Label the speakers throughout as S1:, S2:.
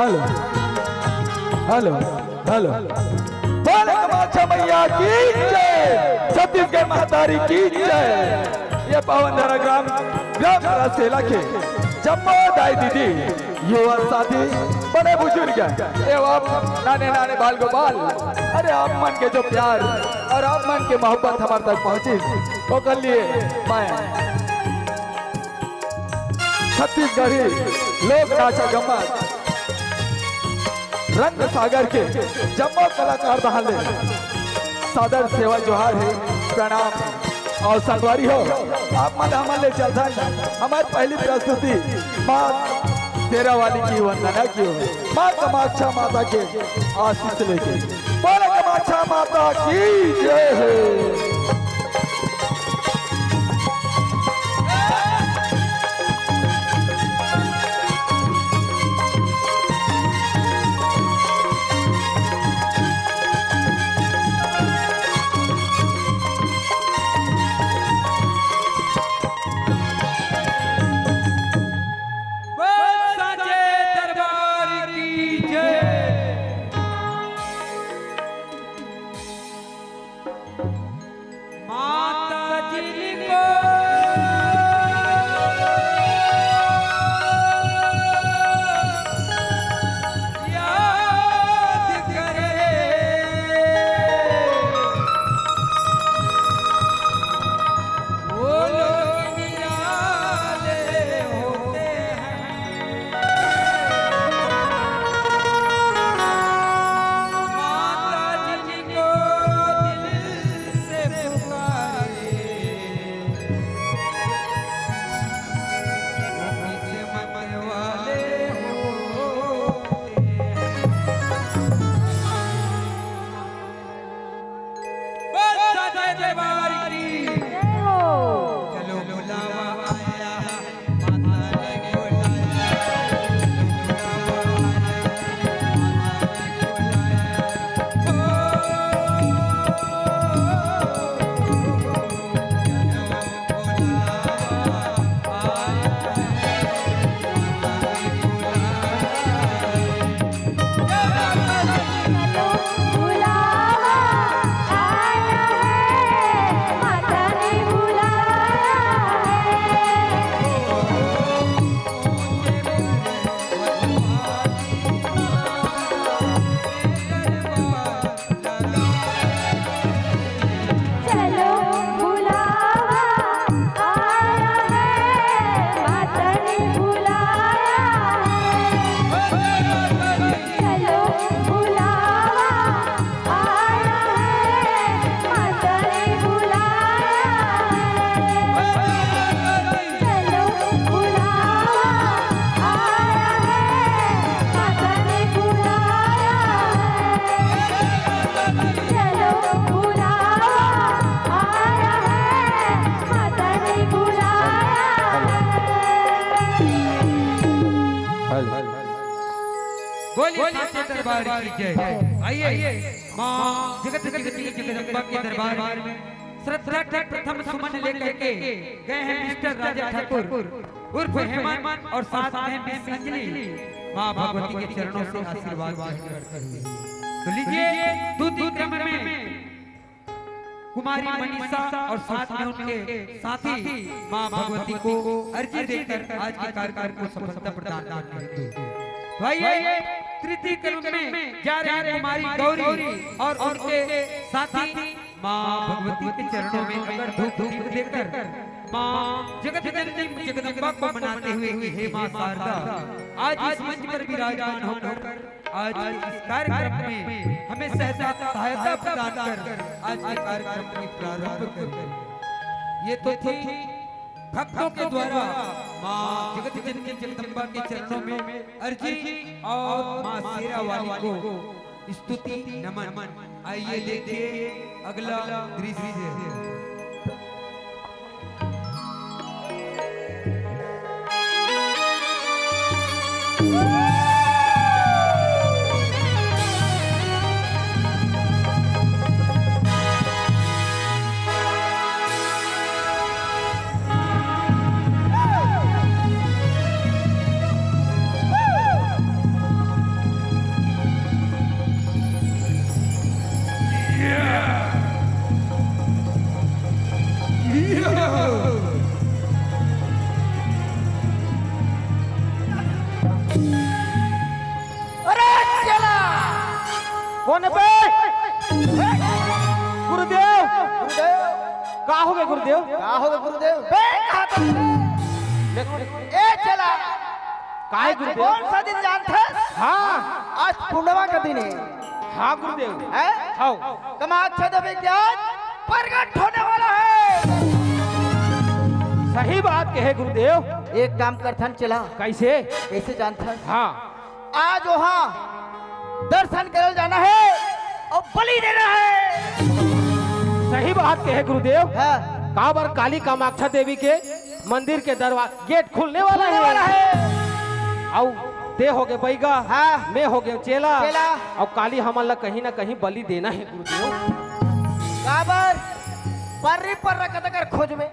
S1: Hello hello hello बोले कामाख्या मैया की जय, छत्तीसगढ़ महातारी की जय। ये पावन धरा ग्राम सेला के जम्मो दाई दीदी, युवा साथी, बड़े बुजुर्ग एवं नाने नाने बाल गोपाल, अरे आप मन के जो प्यार और आप मन के मोहब्बत हमारे तक पहुंची तो कर लिए मैं छत्तीसगढ़ी लोक नाचा गम्मत रंग सागर के जम्मो कलाकार दहाले सादर सेवा जोहार है, प्रणाम और संगवारी हो। आप मन हमारे चलता हमारी पहली प्रस्तुति माँ तेरा वाली की वंदना की हो, माँ कामाख्या माता के आशीष लेके बोले कामाख्या माता की जय है।
S2: दरबार की जय। आइए मां जगत जगती जगदम्बा के दरबार में श्रद्धा के प्रथम सुमन लेकर के गए हैं मिस्टर राजा ठाकुर उर्फ हेमंत और साथ में मिस अंजलि मां भगवती के चरणों से आशीर्वाद करते हैं। तो लीजिए दूसरी क्रम में कुमारी मनीषा और साथ में उनके साथी मां भगवती को अर्जी देकर आज के कार्यक्रम को सफलता प्रदान करते हैं। आइए तृतीय क्रम में जा रहे हैं कुमारी गौरी और उनके साथी मां भगवती के चरणों में अगर धूप दीप देकर मां जगत जननी जगदम्बा को मनाते हुए हे मां शारदा आज इस मंच पर विराजमान होकर आज इस कार्यक्रम में हमें सहायता प्रदान कर आज के कार्यक्रम की प्रारंभ कर। ये तो थी भक्तों के द्वारा मां जगत जननी जगदम्बा के चरणों में अर्जी और मां शेरा वाली को स्तुति नमन। आइए देखिए अगला दृश्य।
S1: का हो गए गुरुदेव?
S3: क्या हो गया गुरुदेव? बे कहा तो ए चला
S1: काहे
S3: आज
S1: गुरुदेव?
S3: कौन सा दिन जानते हैं?
S1: हाँ
S3: आज पूर्णिमा का दिन है
S1: हाँ गुरुदेव।
S3: हैं?
S1: हाँ
S3: कामाख्या देवी की आज प्रकट होने वाला है।
S1: सही बात कहे गुरुदेव।
S3: एक काम करथन चला।
S1: कैसे?
S3: कैसे जानते हैं?
S1: हाँ
S3: आज वहाँ दर्शन करल जाना है और बलि देना है।
S1: सही बात कहे गुरुदेव।
S3: हाँ,
S1: काबर काली कामाख्या देवी के मंदिर के दरवाजा गेट खुलने वाला
S3: होने वाला
S1: है।
S3: है।
S1: औ ते हो गए बैगा,
S3: हाँ।
S1: मैं हो गए चेला,
S3: चेला।
S1: और काली हमन ला कहीं ना कहीं बलि देना है गुरुदेव।
S3: काबर पर्री पर रखत कर खोज में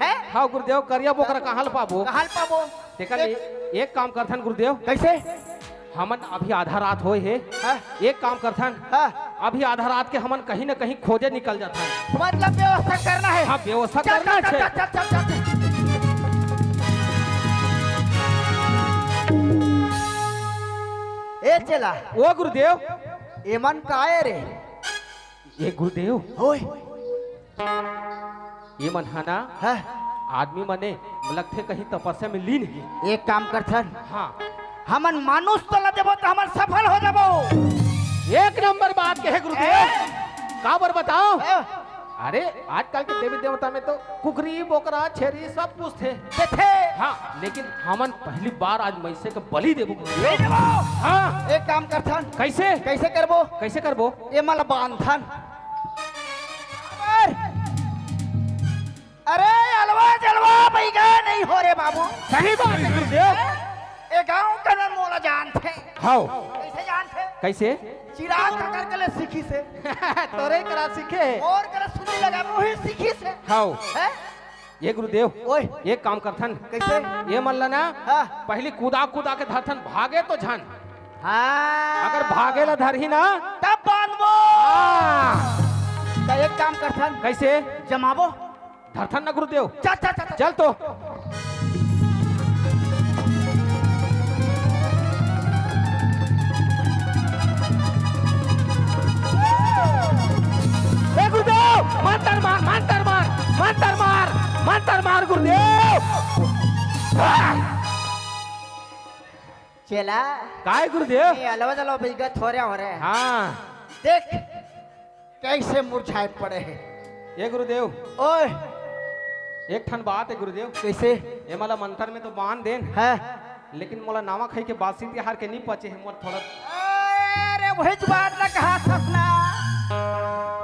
S3: है?
S1: हाँ गुरुदेव, करिया बोकरा कहाँ ल पाबो?
S3: कहाँ पाबो?
S1: देखा एक काम करथन गुरुदेव।
S3: कैसे?
S1: हमन अभी आधा रात होए है।
S3: हाँ?
S1: एक काम करथन,
S3: हाँ,
S1: अभी आधा रात के हमन कहीं ना कहीं खोजे निकल जाता है।
S3: मतलब व्यवस्था करना है।
S1: हाँ व्यवस्था
S3: चल,
S1: करना
S3: चल,
S1: है।
S3: चल, चल, चल, चल। ए चला
S1: ओ गुरुदेव,
S3: एमन काहे रे?
S1: ये गुरुदेव
S3: होय
S1: ये मन है ना
S3: हाँ,
S1: आदमी मने लगते कहीं तपस्या में लीन है।
S3: एक काम करथन,
S1: हाँ
S3: हमन मानुष तो ला देबो तो हमन सफल हो जाबो।
S1: एक नंबर बात कहे गुरुदेव। काबर बताओ?
S3: ए,
S1: अरे आजकल के देवी देवता में तो कुकरी बोकरा छेरी सब कुछ थे।
S3: देखे
S1: हाँ लेकिन हमन पहली बार आज मैसे के बलि देबो
S3: ले
S1: गुरुदेव।
S3: देबो।
S1: हाँ
S3: एक काम करथन,
S1: कैसे?
S3: कैसे करबो?
S1: कैसे करबो?
S3: एमन बांधन। अरे अलवा जलवा बैगा नहीं हो रे बाबू।
S1: सही बात है गुरुदेव।
S3: ए गांव का नाम मोला जानते।
S1: हाँ
S3: कैसे जानते?
S1: कैसे?
S3: चिराग का करके ले सीखी से
S1: तोरे करा सीखे।
S3: और करे सुनी लगा वही सीखी से
S1: हाँ
S3: है।
S1: ये गुरुदेव
S3: ओए
S1: एक काम करथन,
S3: कैसे?
S1: ये मन ला ना
S3: हाँ
S1: पहली कूदा कूदा के धरथन, भागे तो झन।
S3: हाँ,
S1: अगर भागे ला धरही ना
S3: तब बांधबो।
S1: हाँ।
S3: तो एक काम करथन,
S1: कैसे?
S3: जमाबो।
S1: धरथन ना गुरुदेव।
S3: चल चल चल
S1: चल तो ए गुरुदेव, मंतर मार मंतर मार मंतर मार मंतर मार गुरुदेव।
S3: चला
S1: काय गुरुदेव?
S3: ये अलवा जलवा बैगा थोड़े हो रहे हैं।
S1: हाँ
S3: देख कैसे मुरझाए पड़े हैं।
S1: ये गुरुदेव
S3: ओए
S1: एक ठन बात है गुरुदेव।
S3: कैसे?
S1: ये मला मंतर में तो बांध देन,
S3: है
S1: लेकिन मोला नावा खाई के बासी तिहार के नहीं पचे है मोर थोड़ा।
S3: अरे वही बात ना कहा सपना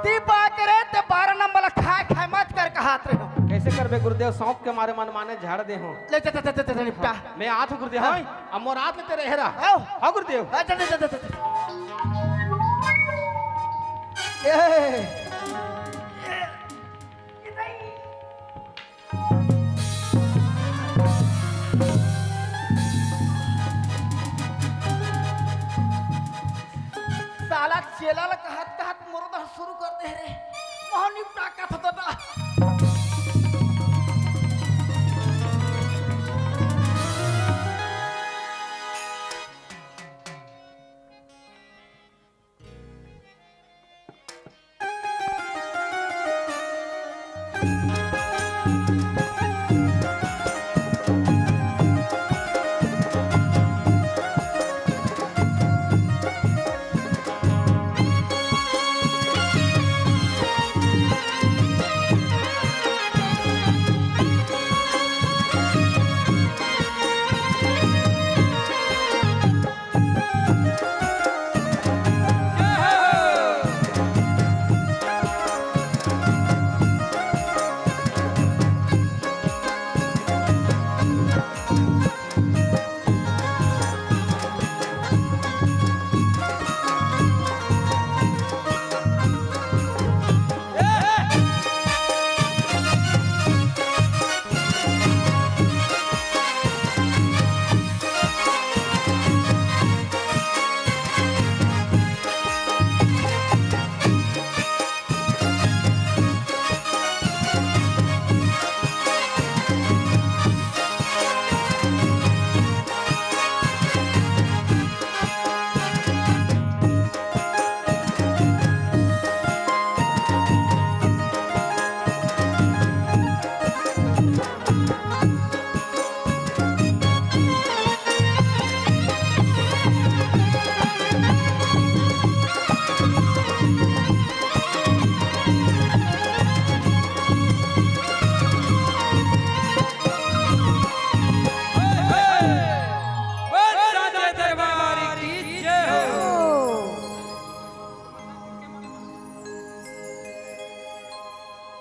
S3: ती बात रे ते 12 नंबर खाए खाए मत कर कहा रे।
S1: कैसे करबे गुरुदेव? सौंप के मारे मन माने झाड़ दे हो।
S3: ले चल चल चल चल निपटा।
S1: मैं आठ गुरुदेव
S3: हाँ।
S1: हाय अब मोर रात में तेरे हेरा।
S3: आओ।
S1: हाँ गुरुदेव।
S3: चल चल चल चल ए साला चेला ला कहत कहत मुर्दा शुरू कर दे रे। मोहन निपटा का था।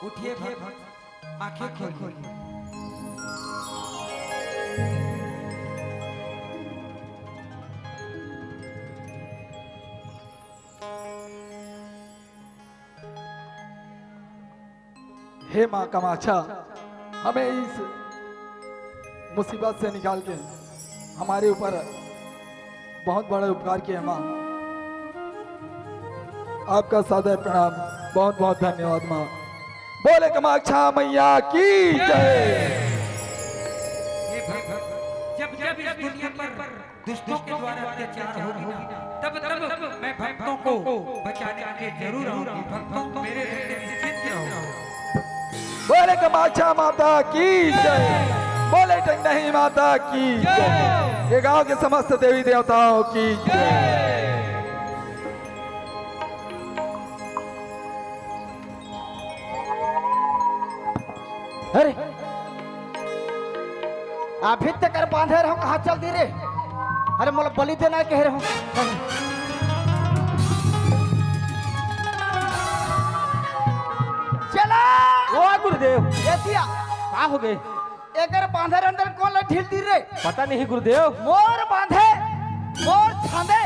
S2: उठिए भक्त, आंखें खोलिए।
S1: हे माँ कामाक्षा, हमें इस मुसीबत से निकाल के हमारे ऊपर बहुत बड़ा उपकार किया माँ। आपका सादर प्रणाम, बहुत बहुत धन्यवाद माँ। बोले कामाक्षा मैया की जय।
S2: हे भक्त, जब जब इस दुनिया पर दुष्टों के द्वारा अत्याचार होगी ना, तब तब मैं भक्तों को बचाने के लिए जरूर आऊंगी। भक्तों को मेरे रहते निश्चिंत रहो।
S1: बोले कामाक्षा माता की जय। बोले टंगनी माता की जय। ये गांव के समस्त देवी देवताओं की जय।
S3: अरे अभी तक कर बांधे रहो, कहाँ चल दी रे? अरे मोला बलि देना कह रहे हो। चला
S4: ओ गुरुदेव,
S3: एतिया
S4: कहाँ हो गए?
S3: एकर बांधे अंदर कौन ला ढील दी रे?
S4: पता नहीं गुरुदेव।
S3: मोर बांधे, मोर छांदे।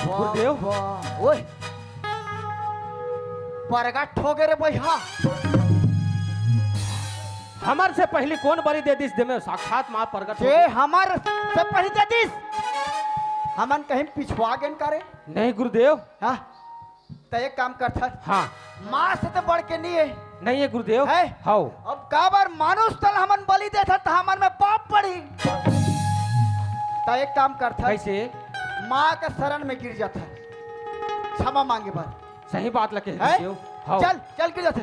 S4: गुरुदेव,
S3: ओए परगा ठोगे रे भैया।
S4: हमार से पहले कौन बलि दे दिस दे में साक्षात मां प्रकट हो
S3: जे
S4: गई।
S3: हमार से पहले दे दिस हमन कहीं पिछवा गेन करे।
S4: नहीं गुरुदेव।
S3: हाँ तो एक काम करता,
S4: हाँ
S3: माँ से तो बढ़ के नहीं है।
S4: नहीं है गुरुदेव।
S3: है?
S4: हाउ
S3: अब का बार मानुष तल हमन बलि देता तो हमन में पाप पड़ी। तो एक काम करता,
S4: कैसे?
S3: माँ के शरण में गिर जाता, क्षमा मांगे बार।
S4: सही बात लगे
S3: है?
S4: गुरुदेव। हाउ
S3: चल चल गिर जाता।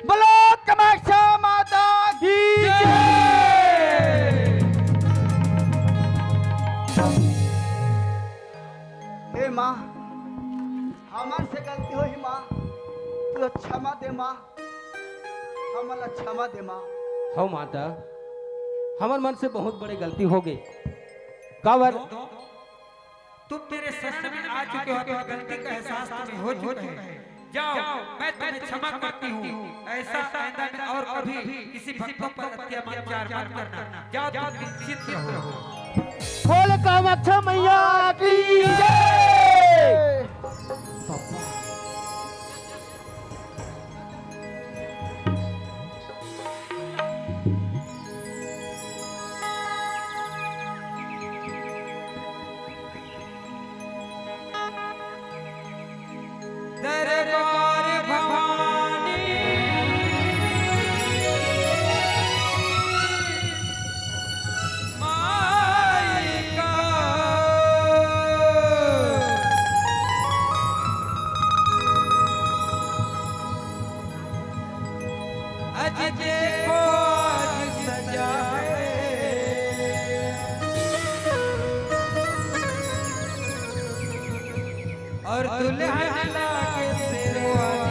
S3: बोलो कामाक्षा माता की हे माँ, हमार से गलती हुई माँ, तू क्षमा दे माँ, हमारा क्षमा दे माँ।
S4: हाउ माता, हमार मन से बहुत बड़ी गलती हो गई। कावर
S2: तुम मेरे शरण में आ चुके हो, तो गलती का एहसास तुम्हें हो चुका है। जाओ, मैं तुम्हें क्षमा करती हूँ। ऐसा आइंदा में और कभी किसी भक्तों पर अत्याचार मत करना। जाओ, तुम निश्चित रहो।
S4: बोल कामाक्षा मैया की जय।
S2: दरबार भवानी माई का आज देखो आज सजा और दुल्हन लागे शेरवानी।